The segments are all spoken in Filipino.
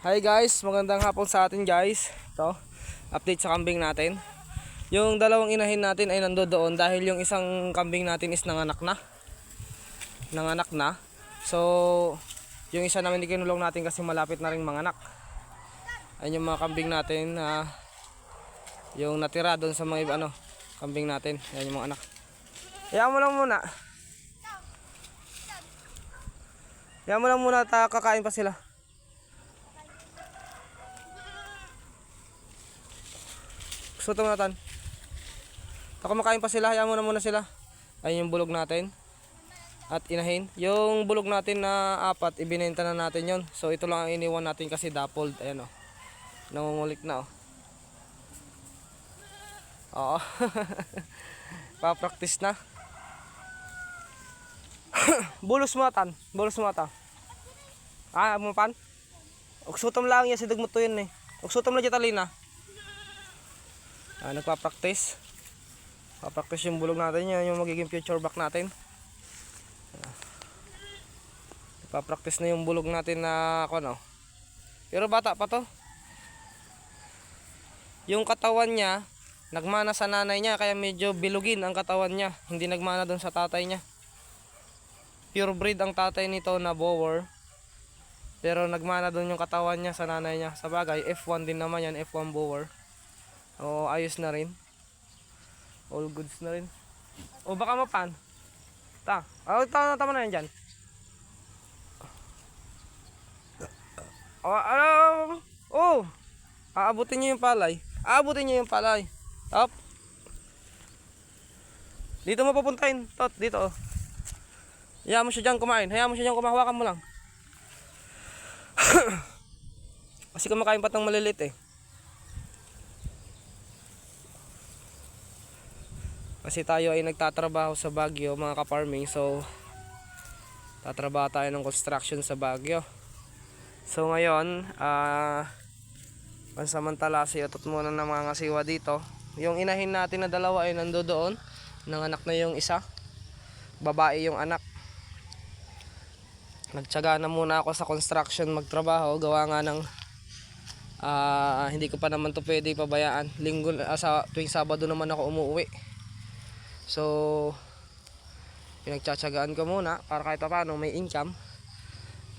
Hi guys, magandang hapon sa atin guys. Ito, update sa kambing natin. Yung dalawang inahin natin ay nandoon dahil yung isang kambing natin is nanganak na. Nanganak na. So, yung isa naman kinulong natin kasi malapit na ring manganak. Ayun yung mga kambing natin na yung natira doon sa mga kambing natin. Ayun yung mga anak. Hayaan mo lang muna. Hayaan mo lang muna, kakain pa sila. Suto mo natin. Kumakain pa sila, hayaan mo na muna sila. Ayun yung bulog natin. At inahin. Yung bulog natin na 4, ibinenta na natin yon. So ito lang ang iniwan natin kasi dappled. Ayan o. Nangungulik na o. Oo. Pa-practice na. Bulos mo atan. Bulos mo ata. Mo pan? Uksutom lang yan, sidog mo to yun eh. Uksutom lang dyan talina. Nagpa-practice. Pa-practice yung bulog natin. Yan yung magiging future back natin. Pa-practice na yung bulog natin na pero bata pa to. Yung katawan niya nagmana sa nanay niya, kaya medyo bilugin ang katawan niya. Hindi nagmana doon sa tatay niya. Pure breed ang tatay nito na Boer. Pero nagmana doon yung katawan niya sa nanay niya. Sa bagay, F1 din naman yan, F1 Boer. O ayos na rin. All goods na rin. O baka mapan. Tama na yan dyan. Aabutin nyo yung palay. Aabutin nyo yung palay. Top. Dito mo papuntahin. Tot, dito. Hayaan mo siya dyan kumain. Hayaan mo siya dyan kumain. Hawakan mo lang. Kasi kumakain pa itong malilit eh. Kasi tayo ay nagtatrabaho sa Baguio mga ka-farming. So tatrabaho tayo ng construction sa Baguio. So ngayon pansamantala utot muna ng mga ngasiwa dito. Yung inahin natin na dalawa ay nandoon. Nanganak na yung isa. Babae yung anak. Nagtyaga na muna ako sa construction magtrabaho. Gawa nga ng hindi ko pa naman to pwede pabayaan. Sa tuwing Sabado naman ako umuwi. So pinagtsatsagaan ko muna para kahit paano may income.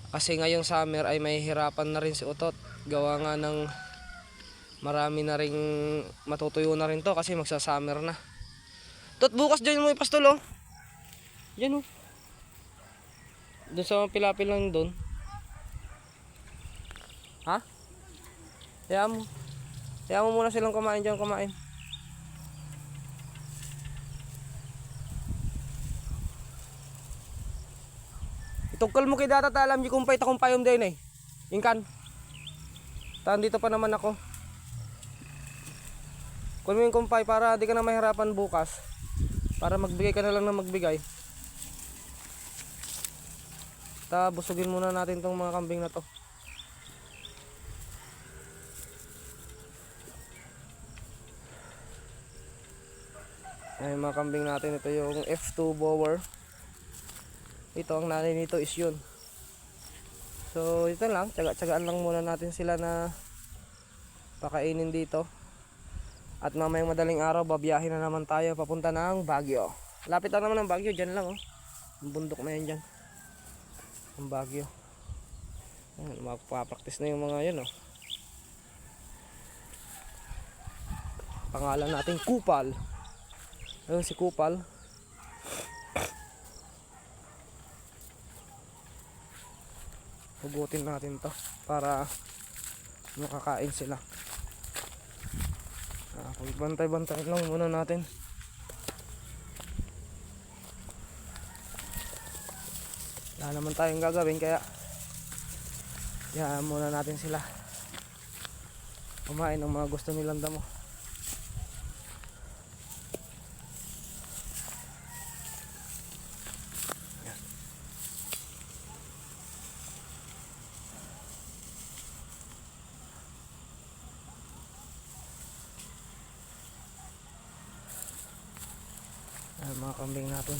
Kasi ngayong summer ay may hirapan na rin si Utot. Gawa nga ng marami na ring matutuyo na rin to kasi magsa-summer na. Tot, bukas dyan mo ipastol oh. Dyan oh. Doon sa pilapil lang doon. Ha? Hayaan mo muna silang kumain dyan, kumain. Itukal mo kay data talam di kumpay ta kumpayom din eh. Ingkan. Tan dito pa naman ako. Kun mo yung kumpay para di ka na mahirapan bukas. Para magbigay ka na lang ng magbigay. Busugin muna natin tong mga kambing na to. Ay mga kambing natin, ito yung F2 Boer. Ito ang nanay nito is yun. So ito lang, tsagaan lang muna natin sila na pakainin dito. At mamayang madaling araw babiyahin na naman tayo papunta ng Baguio. Lapit lang naman ng Baguio, dyan lang oh. Ang bundok na yan dyan. Ang Baguio. Magpa-practice na yung mga yun oh. Pangalan natin Kupal. Ayun si Kupal. Hugutin natin to para makakain sila. Bantay-bantay lang muna natin. Wala naman tayong gagawin kaya muna natin sila kumain ng mga gusto nilang damo. Mga kambing natin.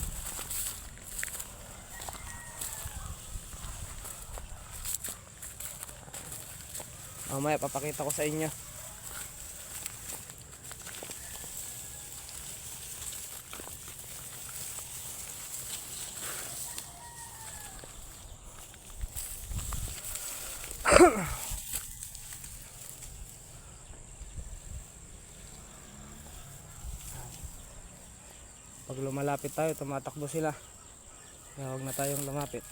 Mamaya papakita ko sa inyo. Pag lumalapit tayo, tumatakbo sila. Kaya huwag na tayong lumapit.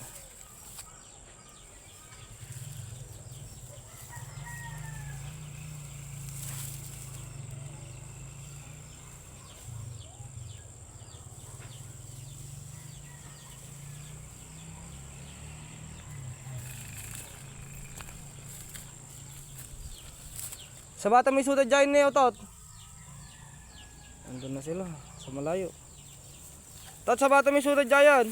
Sa bata may suda dyan na Tot. Andun na sila, sa malayo. Tot, sa bata may suda dyan.